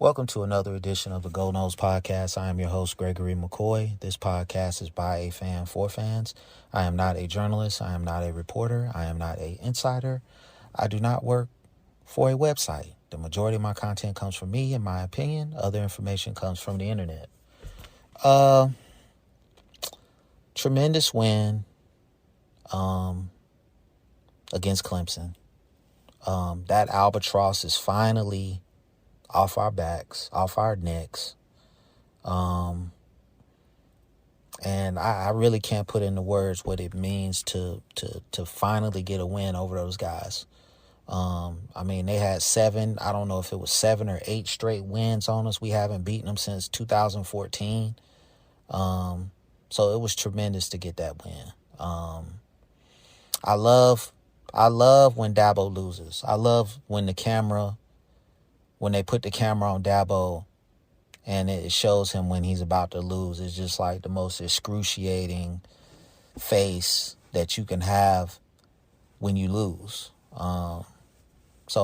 Welcome to another edition of the Go Noles podcast. I am your host, Gregory McCoy. This podcast is by a fan for fans. I am not a journalist. I am not a reporter. I am not an insider. I do not work for a website. The majority of my content comes from me, in my opinion. Other information comes from the internet. Tremendous win against Clemson. That albatross is finally off our backs, off our necks. And I really can't put into words what it means to finally get a win over those guys. They had I don't know if it was 7 or 8 straight wins on us. We haven't beaten them since 2014. So it was tremendous to get that win. I love when Dabo loses. I love when they put the camera on Dabo and it shows him when he's about to lose. It's just like the most excruciating face that you can have when you lose. So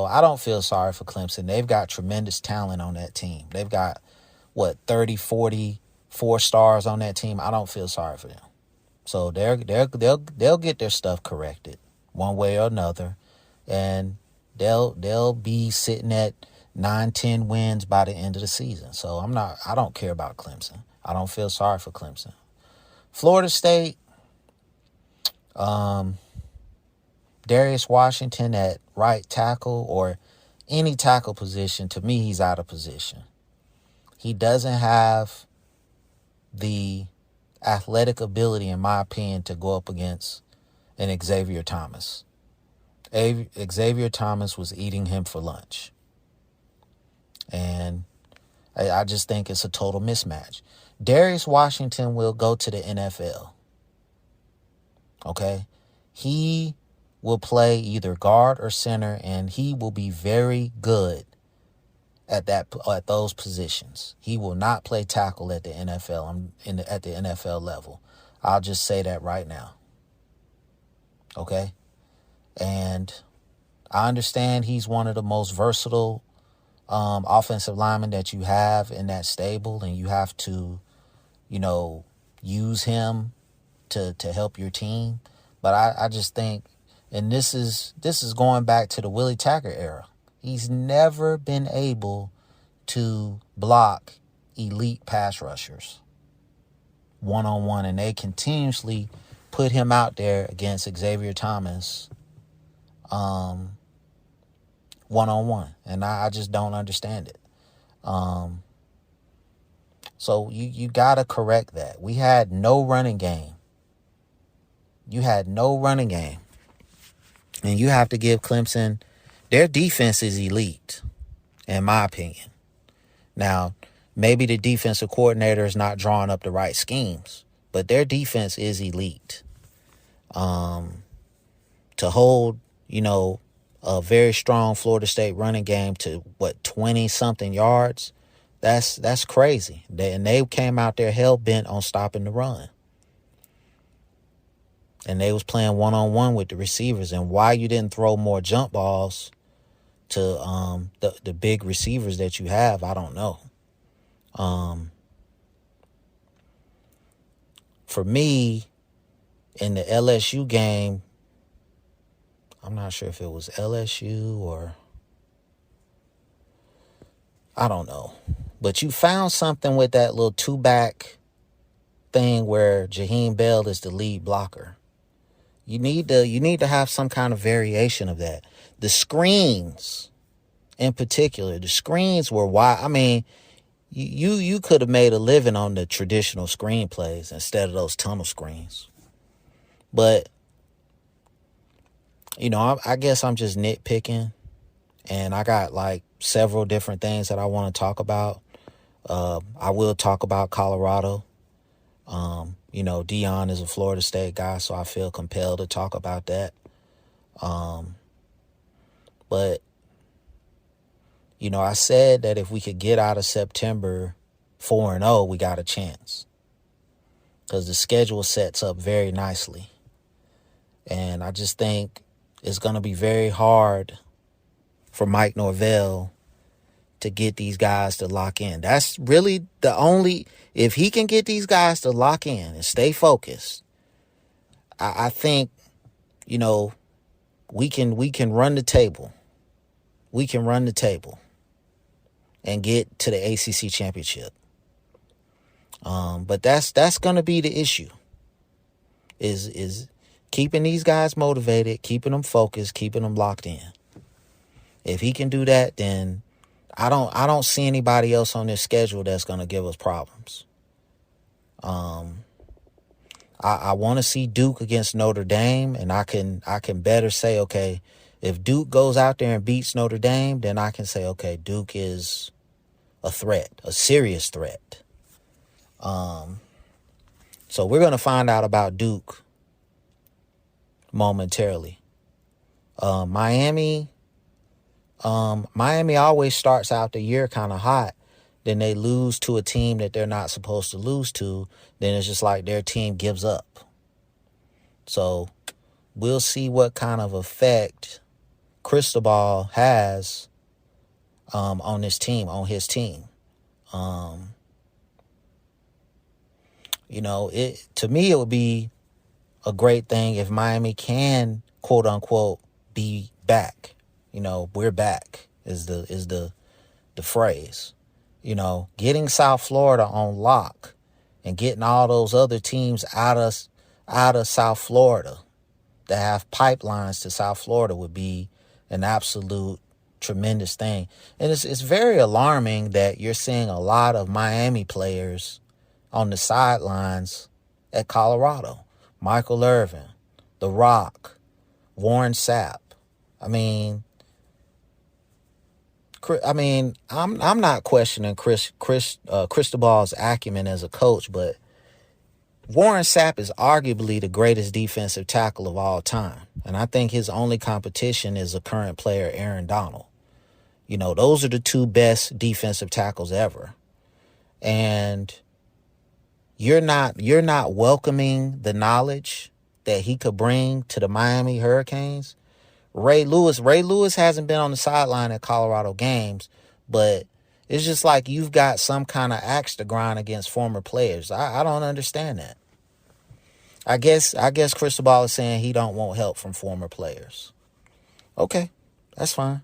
I don't feel sorry for Clemson. They've got tremendous talent on that team. They've got, 30, 40 4-stars on that team. I don't feel sorry for them. So they'll get their stuff corrected one way or another, and they'll be sitting at 9-10 wins by the end of the season. So I don't care about Clemson. I don't feel sorry for Clemson. Florida State, Darius Washington at right tackle or any tackle position, to me, he's out of position. He doesn't have the athletic ability, in my opinion, to go up against an Xavier Thomas. Xavier Thomas was eating him for lunch. And I just think it's a total mismatch. Darius Washington will go to the NFL. Okay? He will play either guard or center, and he will be very good at those positions. He will not play tackle at the NFL at the NFL level. I'll just say that right now. Okay? And I understand he's one of the most versatile offensive linemen that you have in that stable, and you have to, use him to help your team. But I just think, and this is going back to the Willie Taggart era, he's never been able to block elite pass rushers one-on-one, and they continuously put him out there against Xavier Thomas one-on-one, and I just don't understand it. So you got to correct that. We had no running game. You had no running game. And you have to give Clemson, their defense is elite, in my opinion. Now, maybe the defensive coordinator is not drawing up the right schemes, but their defense is elite. To hold, a very strong Florida State running game to 20-something yards, that's crazy. They came out there hell-bent on stopping the run. And they was playing one-on-one with the receivers. And why you didn't throw more jump balls to the big receivers that you have, I don't know. For me, in the LSU game, I'm not sure if it was LSU or I don't know. But you found something with that little 2-back thing where Jaheim Bell is the lead blocker. You need to have some kind of variation of that. The screens, in particular, were wide. You could have made a living on the traditional screenplays instead of those tunnel screens. But, I guess I'm just nitpicking, and I got several different things that I want to talk about. I will talk about Colorado. Deion is a Florida State guy, so I feel compelled to talk about that. But, I said that if we could get out of September 4-0, we got a chance. Because the schedule sets up very nicely. And I just think it's going to be very hard for Mike Norvell to get these guys to lock in. That's really the only, if he can get these guys to lock in and stay focused, I think, you know, we can run the table. We can run the table and get to the ACC championship. But that's going to be the issue. Is keeping these guys motivated, keeping them focused, keeping them locked in. If he can do that, then I don't see anybody else on this schedule that's going to give us problems. I want to see Duke against Notre Dame, and I can better say, okay, if Duke goes out there and beats Notre Dame, then I can say, okay, Duke is a threat, a serious threat. So we're going to find out about Duke momentarily. Miami always starts out the year kind of hot. Then they lose to a team that they're not supposed to lose to. Then it's just like their team gives up. So we'll see what kind of effect Cristobal has on this team, on his team. To me, it would be a great thing if Miami can, quote unquote, be back. We're back is the phrase. Getting South Florida on lock and getting all those other teams out of South Florida that have pipelines to South Florida would be an absolute tremendous thing. And it's very alarming that you're seeing a lot of Miami players on the sidelines at Colorado. Michael Irvin, The Rock, Warren Sapp. I'm not questioning Cristobal's acumen as a coach, but Warren Sapp is arguably the greatest defensive tackle of all time. And I think his only competition is a current player, Aaron Donald. Those are the two best defensive tackles ever. And you're not welcoming the knowledge that he could bring to the Miami Hurricanes. Ray Lewis hasn't been on the sideline at Colorado games, but it's just like you've got some kind of axe to grind against former players. I don't understand that. I guess Cristobal is saying he don't want help from former players. Okay, that's fine.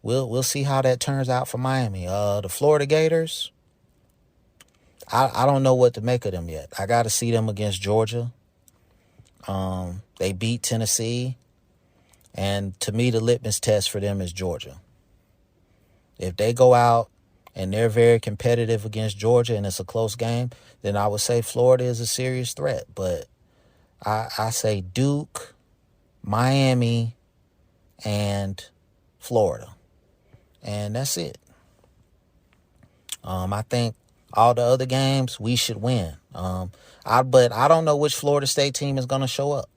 We'll see how that turns out for Miami. The Florida Gators, I don't know what to make of them yet. I got to see them against Georgia. They beat Tennessee. And to me, the litmus test for them is Georgia. If they go out and they're very competitive against Georgia and it's a close game, then I would say Florida is a serious threat. But I say Duke, Miami, and Florida. And that's it. I think all the other games we should win. But I don't know which Florida State team is going to show up.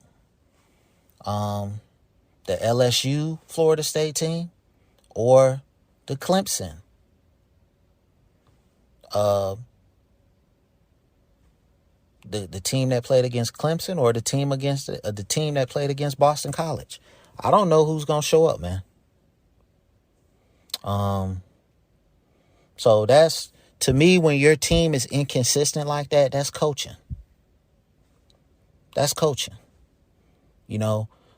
The LSU Florida State team or the Clemson. The team that played against Clemson or the team that played against Boston College. I don't know who's going to show up, man. So that's, to me, when your team is inconsistent like that, that's coaching. That's coaching.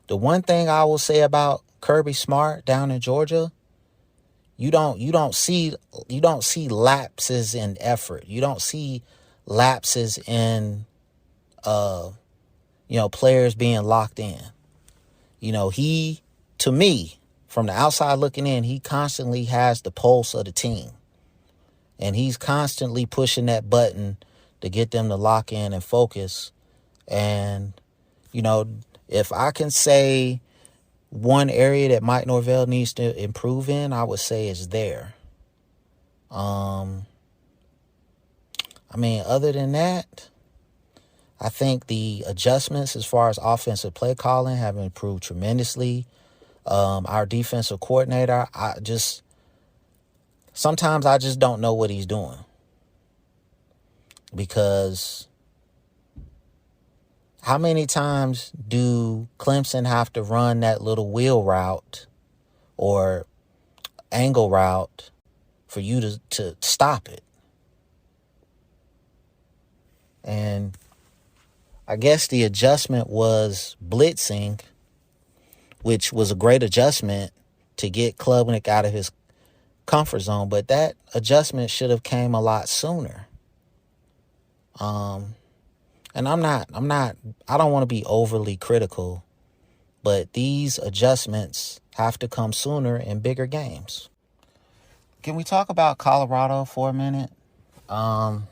The one thing I will say about Kirby Smart down in Georgia, you don't see lapses in effort. You don't see lapses in players being locked in. He, to me, from the outside looking in, he constantly has the pulse of the team. And he's constantly pushing that button to get them to lock in and focus. And, if I can say one area that Mike Norvell needs to improve in, I would say is there. Other than that, I think the adjustments as far as offensive play calling have improved tremendously. Our defensive coordinator, sometimes I just don't know what he's doing. Because how many times do Clemson have to run that little wheel route or angle route for you to stop it. And I guess the adjustment was blitzing, which was a great adjustment to get Klubnik out of his comfort zone, but that adjustment should have came a lot sooner. And I don't want to be overly critical, but these adjustments have to come sooner in bigger games. Can we talk about Colorado for a minute? I'm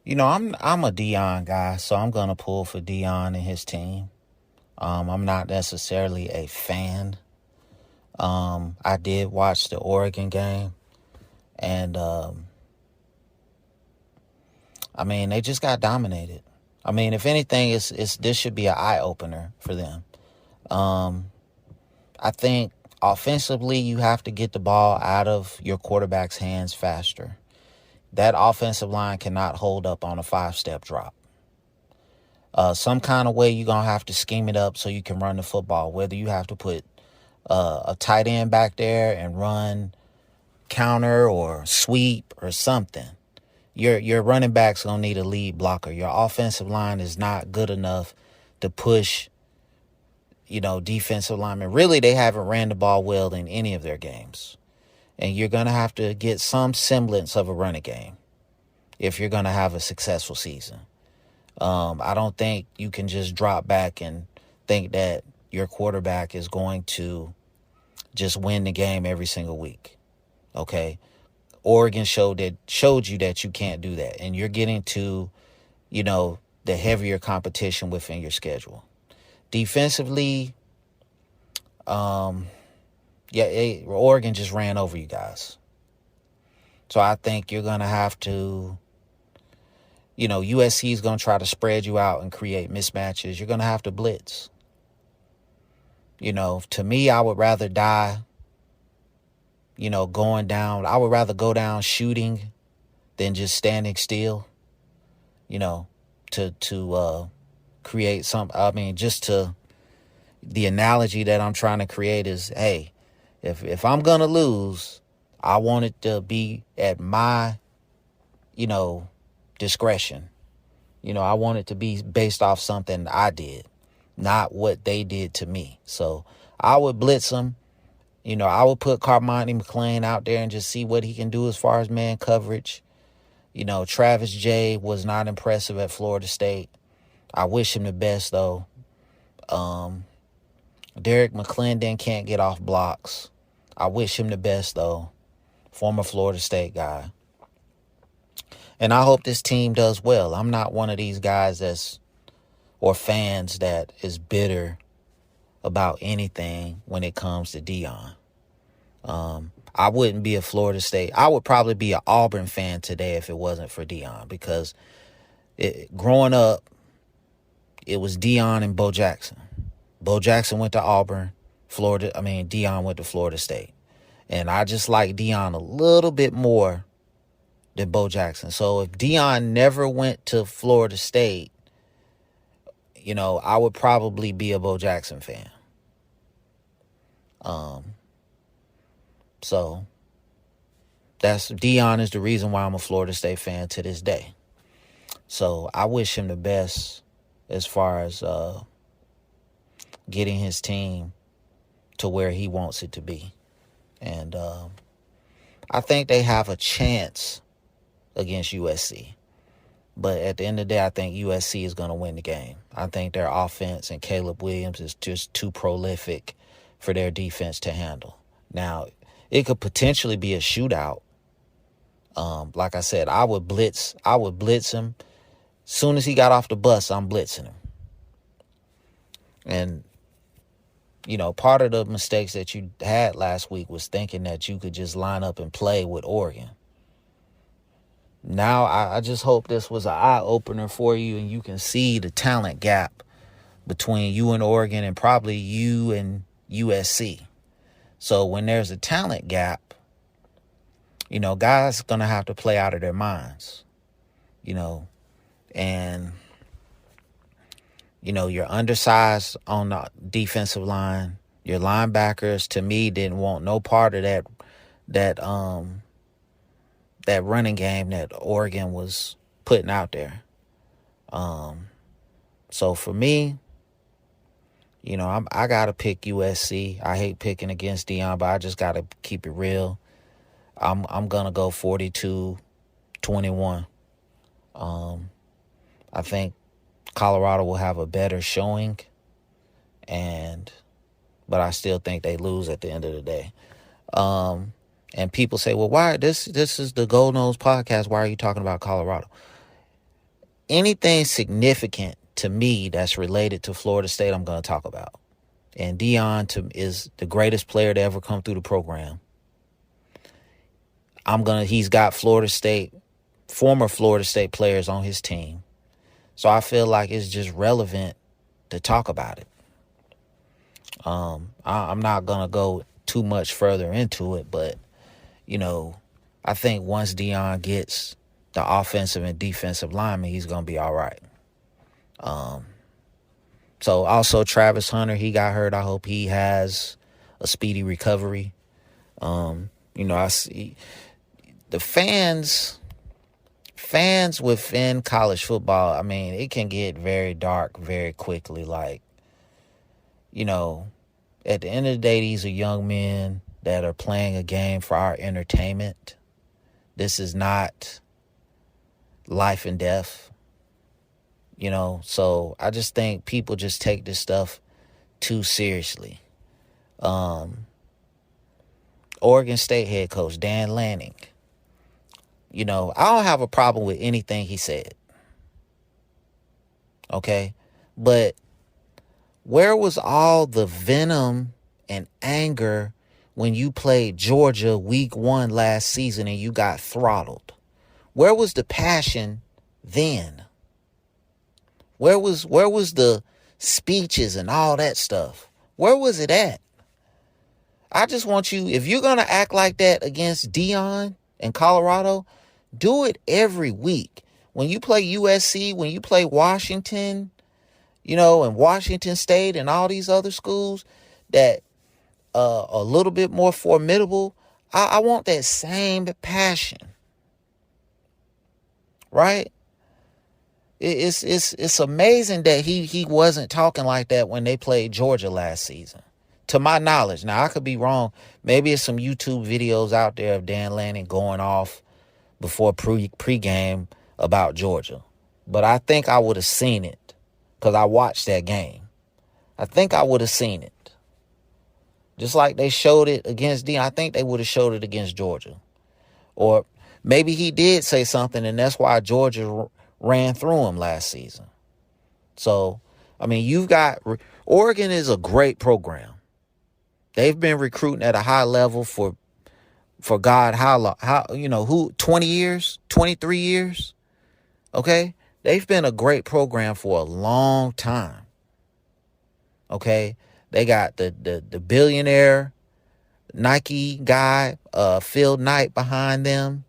a Deion guy, so I'm gonna pull for Deion and his team. I'm not necessarily a fan. I did watch the Oregon game, and they just got dominated. If anything, this should be an eye opener for them. I think offensively, you have to get the ball out of your quarterback's hands faster. That offensive line cannot hold up on a 5-step drop. Some kind of way you're going to have to scheme it up so you can run the football, whether you have to put a tight end back there and run counter or sweep or something. Your running back's going to need a lead blocker. Your offensive line is not good enough to push, defensive linemen. Really, they haven't ran the ball well in any of their games. And you're going to have to get some semblance of a running game if you're going to have a successful season. I don't think you can just drop back and think that your quarterback is going to just win the game every single week. Okay? Oregon showed you that you can't do that. And you're getting to, the heavier competition within your schedule. Defensively, Oregon just ran over you guys. So I think you're going to have to, USC is going to try to spread you out and create mismatches. You're going to have to blitz. To me, I would rather die, going down. I would rather go down shooting than just standing still, to create the analogy that I'm trying to create is, hey, if I'm going to lose, I want it to be at my, discretion. I want it to be based off something I did, not what they did to me. So I would blitz them. I would put Carmonte McClain out there and just see what he can do as far as man coverage. Travis Jay was not impressive at Florida State. I wish him the best, though. Derek McClendon can't get off blocks. I wish him the best, though. Former Florida State guy. And I hope this team does well. I'm not one of these guys or fans that is bitter about anything when it comes to Deion. I wouldn't be a Florida State. I would probably be an Auburn fan today if it wasn't for Deion, because growing up, it was Deion and Bo Jackson. Bo Jackson went to Auburn. Deion went to Florida State. And I just like Deion a little bit more than Bo Jackson. So if Deion never went to Florida State, I would probably be a Bo Jackson fan. So Deion is the reason why I'm a Florida State fan to this day. So I wish him the best as far as getting his team to where he wants it to be. And I think they have a chance against USC. But at the end of the day, I think USC is going to win the game. I think their offense and Caleb Williams is just too prolific for their defense to handle. Now, it could potentially be a shootout. Like I said, I would blitz him. Soon as he got off the bus, I'm blitzing him. And, part of the mistakes that you had last week was thinking that you could just line up and play with Oregon. Now, I just hope this was an eye-opener for you and you can see the talent gap between you and Oregon and probably you and USC. So when there's a talent gap, guys are going to have to play out of their minds, and, you're undersized on the defensive line. Your linebackers, to me, didn't want no part of that running game that Oregon was putting out there. So for me, I gotta pick USC. I hate picking against Deion, but I just gotta keep it real. I'm gonna go 42-21. I think Colorado will have a better showing, but I still think they lose at the end of the day. And people say, well, why this is the Gold Nose podcast. Why are you talking about Colorado? Anything significant to me that's related to Florida State, I'm going to talk about. And Deion is the greatest player to ever come through the program. He's got former Florida State players on his team. So I feel like it's just relevant to talk about it. I'm not going to go too much further into it, but, I think once Deion gets the offensive and defensive lineman, he's going to be all right. So also Travis Hunter, he got hurt. I hope he has a speedy recovery. I see the fans within college football. I mean, it can get very dark very quickly. Like, at the end of the day, these are young men that are playing a game for our entertainment. This is not life and death. So I just think people just take this stuff too seriously. Oregon State head coach Dan Lanning, I don't have a problem with anything he said. Okay? But where was all the venom and anger when you played Georgia week 1 last season and you got throttled? Where was the passion then? Where was the speeches and all that stuff? Where was it at? I just want you, if you're going to act like that against Deion and Colorado, do it every week. When you play USC, when you play Washington, and Washington State and all these other schools that a little bit more formidable, I want that same passion. Right? It's amazing that he wasn't talking like that when they played Georgia last season. To my knowledge. Now, I could be wrong. Maybe it's some YouTube videos out there of Dan Lanning going off before pregame about Georgia. But I think I would have seen it because I watched that game. I think I would have seen it. Just like they showed it against Deion, I think they would have showed it against Georgia. Or maybe he did say something, and that's why Georgia ran through him last season. So, I mean, Oregon is a great program. They've been recruiting at a high level for God, how long? 20 years, 23 years? Okay? They've been a great program for a long time. Okay? They got the billionaire Nike guy, Phil Knight, behind them.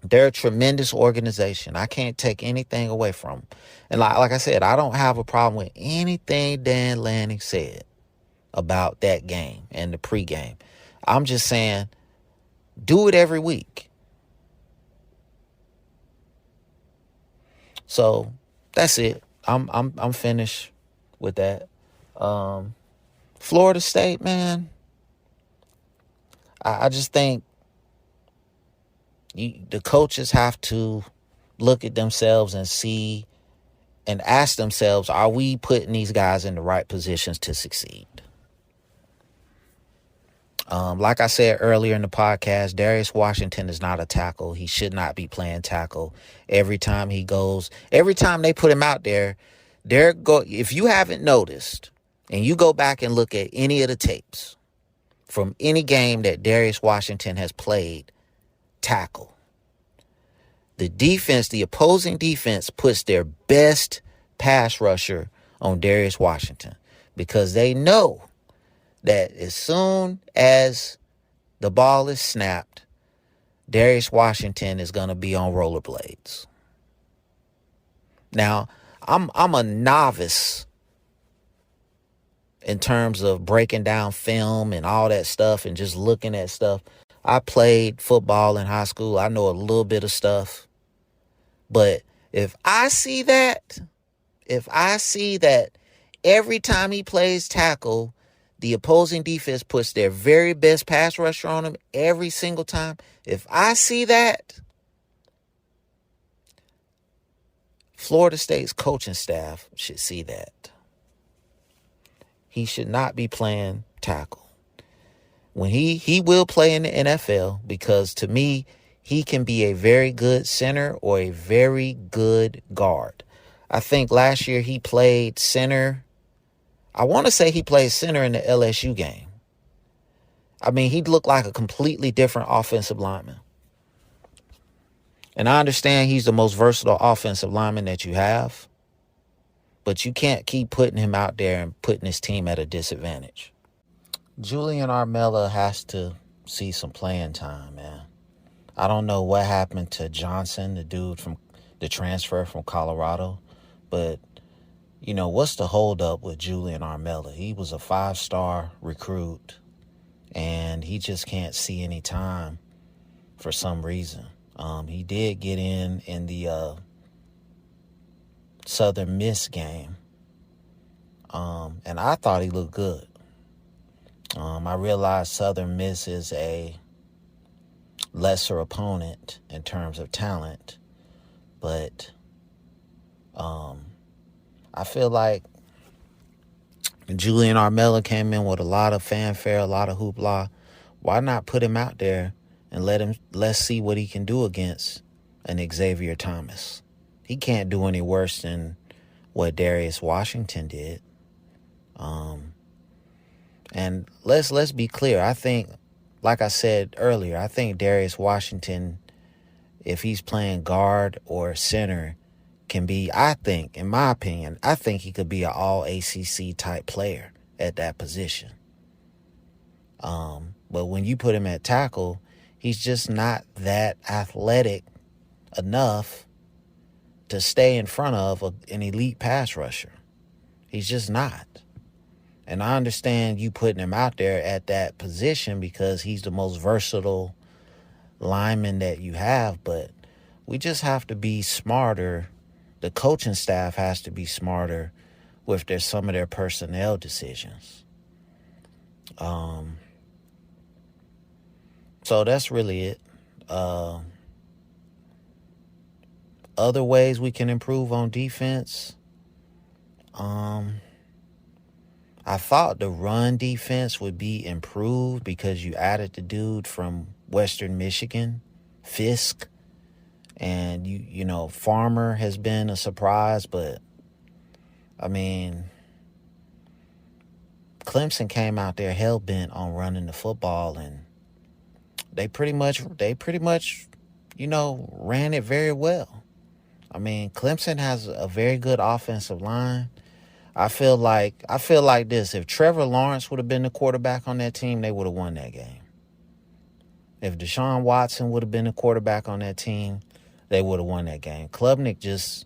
They're a tremendous organization. I can't take anything away from them. And like I said, I don't have a problem with anything Dan Lanning said about that game and the pregame. I'm just saying, do it every week. So that's it. I'm finished with that. Florida State, man. I just think the coaches have to look at themselves and see and ask themselves, are we putting these guys in the right positions to succeed? Like I said earlier in the podcast, Darius Washington is not a tackle. He should not be playing tackle. Every time they put him out there, if you haven't noticed, and you go back and look at any of the tapes from any game that Darius Washington has played tackle, the opposing defense puts their best pass rusher on Darius Washington because they know that as soon as the ball is snapped, Darius Washington is going to be on rollerblades. Now, I'm a novice in terms of breaking down film and all that stuff and just looking at stuff. I played football in high school. I know a little bit of stuff. But if I see that every time he plays tackle, the opposing defense puts their very best pass rusher on him every single time. If I see that, Florida State's coaching staff should see that. He should not be playing tackle. When he will play in the NFL, because to me, he can be a very good center or a very good guard. I think last year he played center. I want to say he played center in the LSU game. I mean, he looked like a completely different offensive lineman. And I understand he's the most versatile offensive lineman that you have, but you can't keep putting him out there and putting his team at a disadvantage. Julian Armella has to see some playing time, man. I don't know what happened to Johnson, the dude from the transfer from Colorado, but, you know, what's the holdup with Julian Armella? He was a 5-star recruit, and he just can't see any time for some reason. He did get in the Southern Miss game, and I thought he looked good. I realized Southern Miss is a lesser opponent in terms of talent, but I feel like Julian Armella came in with a lot of fanfare, a lot of hoopla. Why not put him out there and let's see what he can do against an Xavier Thomas? He can't do any worse than what Darius Washington did. And let's be clear. I think, like I said earlier, I think Darius Washington, if he's playing guard or center, can be, I think, in my opinion, I think he could be an all ACC type player at that position. But when you put him at tackle, he's just not that athletic enough to stay in front of an elite pass rusher. He's just not. And I understand you putting him out there at that position because he's the most versatile lineman that you have, but we just have to be smarter. The coaching staff has to be smarter with some of their personnel decisions. So that's really it. Other ways we can improve on defense. I thought the run defense would be improved because you added the dude from Western Michigan, Fisk. And, you know, Farmer has been a surprise, but, I mean, Clemson came out there hell-bent on running the football, and they pretty much, you know, ran it very well. I mean, Clemson has a very good offensive line. I feel like this. If Trevor Lawrence would have been the quarterback on that team, they would have won that game. If Deshaun Watson would have been the quarterback on that team, they would have won that game. Klubnik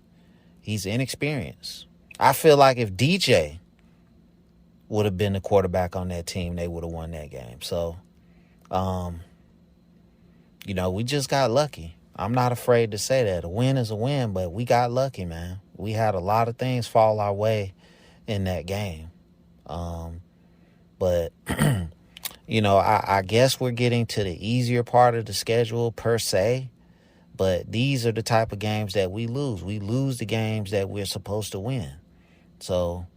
he's inexperienced. I feel like if DJ would have been the quarterback on that team, they would have won that game. So, you know, we just got lucky. I'm not afraid to say that. A win is a win, but we got lucky, man. We had a lot of things fall our way in that game. But, you know, I guess we're getting to the easier part of the schedule per se. But these are the type of games that we lose. We lose the games that we're supposed to win. So,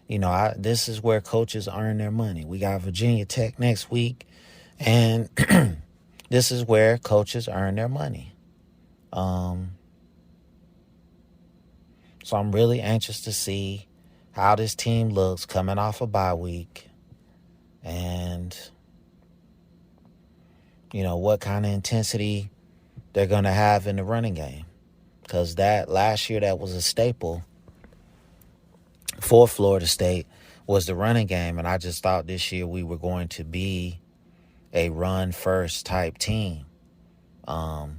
you know, this is where coaches earn their money. We got Virginia Tech next week, and this is where coaches earn their money. So I'm really anxious to see how this team looks coming off a bye week, and you know, what kind of intensity they're going to have in the running game. Because that last year, that was a staple for Florida State, was the running game. And I just thought this year we were going to be a run-first type team. I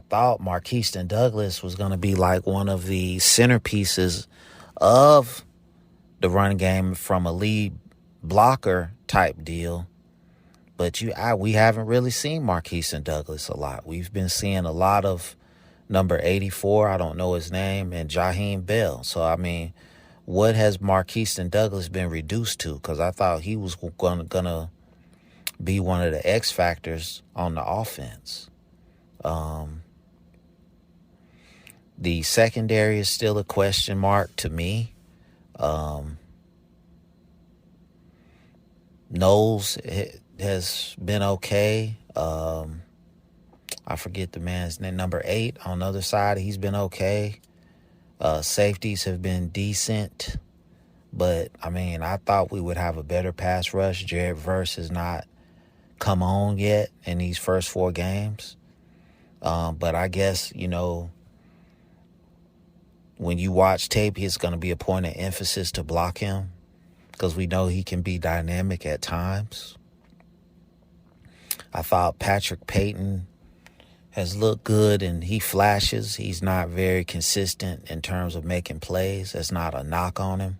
thought Marquiston Douglas was going to be like one of the centerpieces of the run game from a lead blocker type deal. But we haven't really seen Marquise and Douglas a lot. We've been seeing a lot of number 84, I don't know his name, and Jaheim Bell. So, I mean, what has Marquise and Douglas been reduced to? Because I thought he was going to be one of the X factors on the offense. The secondary is still a question mark to me. Noles has been okay. I forget the man's name. Number 8 on the other side, he's been okay. Safeties have been decent. But, I mean, I thought we would have a better pass rush. Jared Verse has not come on yet in these first 4 games. But I guess, when you watch tape, it's going to be a point of emphasis to block him because we know he can be dynamic at times. I thought Patrick Payton has looked good and he flashes. He's not very consistent in terms of making plays. That's not a knock on him.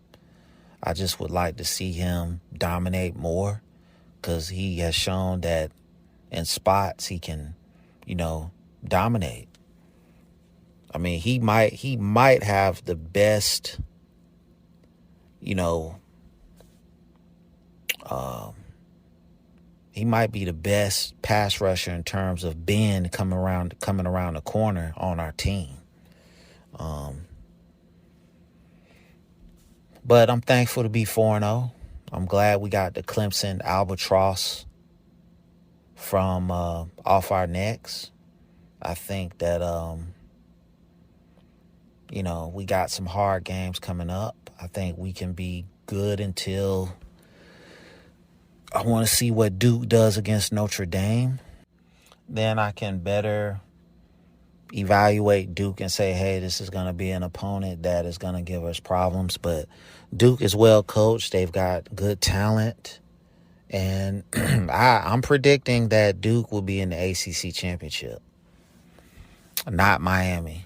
I just would like to see him dominate more because he has shown that in spots he can, dominate. I mean, he might have the best, he might be the best pass rusher in terms of bend coming around the corner on our team. But I'm thankful to be 4-0. I'm glad we got the Clemson albatross from off our necks. I think that, we got some hard games coming up. I think we can be good until I want to see what Duke does against Notre Dame. Then I can better evaluate Duke and say, hey, this is going to be an opponent that is going to give us problems. But Duke is well coached. They've got good talent. And I'm predicting that Duke will be in the ACC championship, not Miami.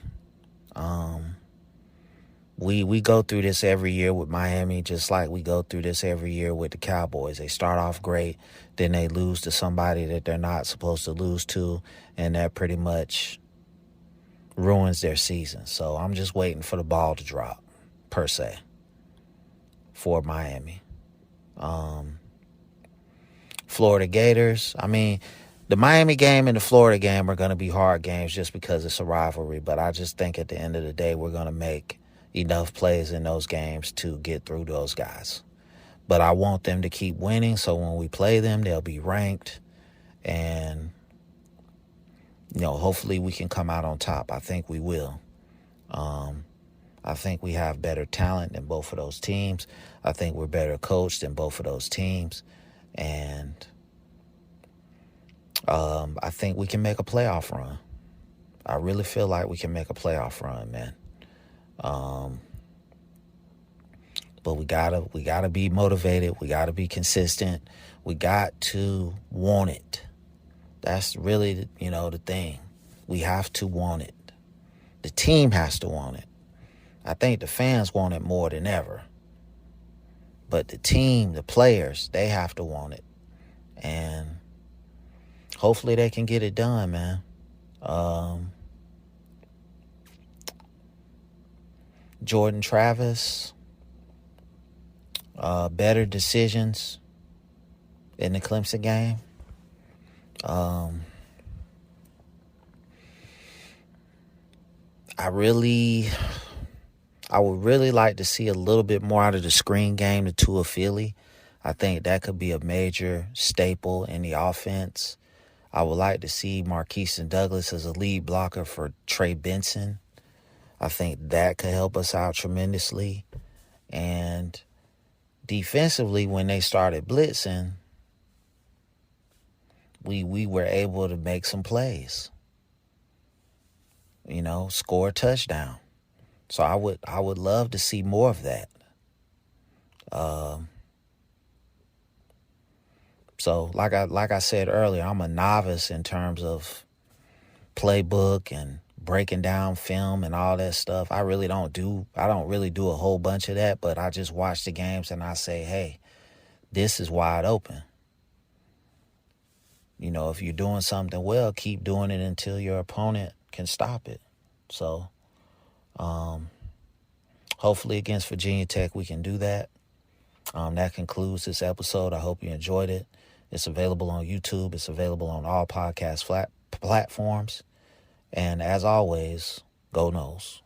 We go through this every year with Miami, just like we go through this every year with the Cowboys. They start off great, then they lose to somebody that they're not supposed to lose to, and that pretty much ruins their season. So I'm just waiting for the ball to drop, per se, for Miami. Florida Gators, I mean, the Miami game and the Florida game are going to be hard games just because it's a rivalry, but I just think at the end of the day we're going to make enough plays in those games to get through those guys. But I want them to keep winning, so when we play them, they'll be ranked, and hopefully we can come out on top. I think we will. I think we have better talent than both of those teams. I think we're better coached than both of those teams. And I think we can make a playoff run. I really feel like we can make a playoff run, man. But we gotta be motivated. We gotta be consistent. We got to want it. That's really, the thing. We have to want it. The team has to want it. I think the fans want it more than ever. But the team, the players, they have to want it. And hopefully they can get it done, man. Jordan Travis, better decisions in the Clemson game. I would really like to see a little bit more out of the screen game to a Philly. I think that could be a major staple in the offense. I would like to see Marquise and Douglas as a lead blocker for Trey Benson. I think that could help us out tremendously. And defensively, when they started blitzing, we were able to make some plays. Score a touchdown. So I would love to see more of that. So like I said earlier, I'm a novice in terms of playbook and breaking down film and all that stuff. I don't really do a whole bunch of that, but I just watch the games and I say, hey, this is wide open. You know, if you're doing something well, keep doing it until your opponent can stop it. So, hopefully against Virginia Tech, we can do that. That concludes this episode. I hope you enjoyed it. It's available on YouTube. It's available on all podcast platforms. And as always, go Noles.